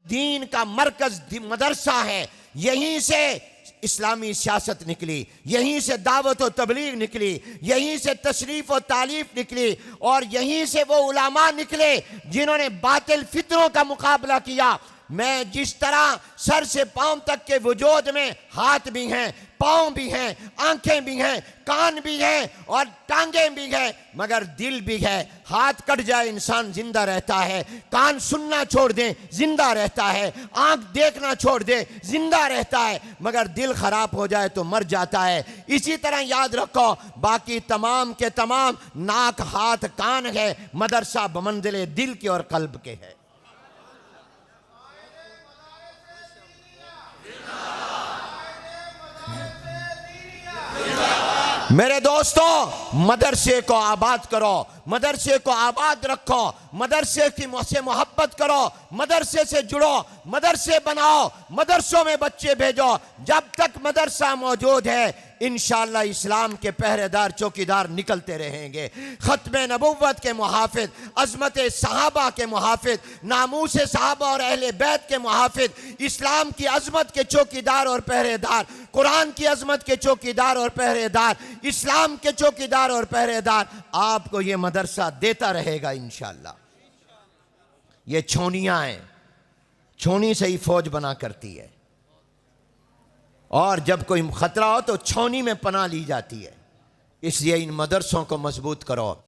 दीन का मरकज मदरसा है। यहीं से इस्लामी सियासत निकली, यहीं से दावत और तबलीग निकली, यहीं से तशरीफ और तालीफ निकली, और यहीं से वो उलामा निकले जिन्होंने बातिल फितरों का मुकाबला किया। मैं जिस तरह सर से पांव तक के वजूद में हाथ भी हैं, पांव भी हैं, आंखें भी हैं, कान भी हैं और टांगें भी हैं, मगर दिल भी है। हाथ कट जाए इंसान जिंदा रहता है, कान सुनना छोड़ दे जिंदा रहता है, आंख देखना छोड़ दे जिंदा रहता है, मगर दिल खराब हो जाए तो मर जाता है। इसी तरह याद रखो, बाकी तमाम के तमाम नाक हाथ कान है, मदरसा बमंजिले दिल के और कल्ब के है। मेरे दोस्तों, मदरसे को आबाद करो, मदरसे को आबाद रखो, मदरसे की से मोहब्बत करो, मदरसे से जुड़ो, मदरसे बनाओ, मदरसों में बच्चे भेजो। जब तक मदरसा मौजूद है इंशाअल्लाह इस्लाम के पहरेदार चौकीदार निकलते रहेंगे। खत्म नबुव्वत के मुहाफिज, अजमत सहाबा के मुहाफिज, नामूस सहाबा और अहले बैत के मुहाफिज, इस्लाम की अजमत के चौकीदार और पहरेदार, कुरान की अजमत के चौकीदार और पहरेदार, इस्लाम के चौकीदार और पहरेदार आपको ये मदरसा देता रहेगा इंशाअल्लाह। ये छोनियां हैं, छोनी से ही फौज बना करती है, और जब कोई खतरा हो तो छौनी में पनाह ली जाती है। इसलिए इन मदरसों को मजबूत करो।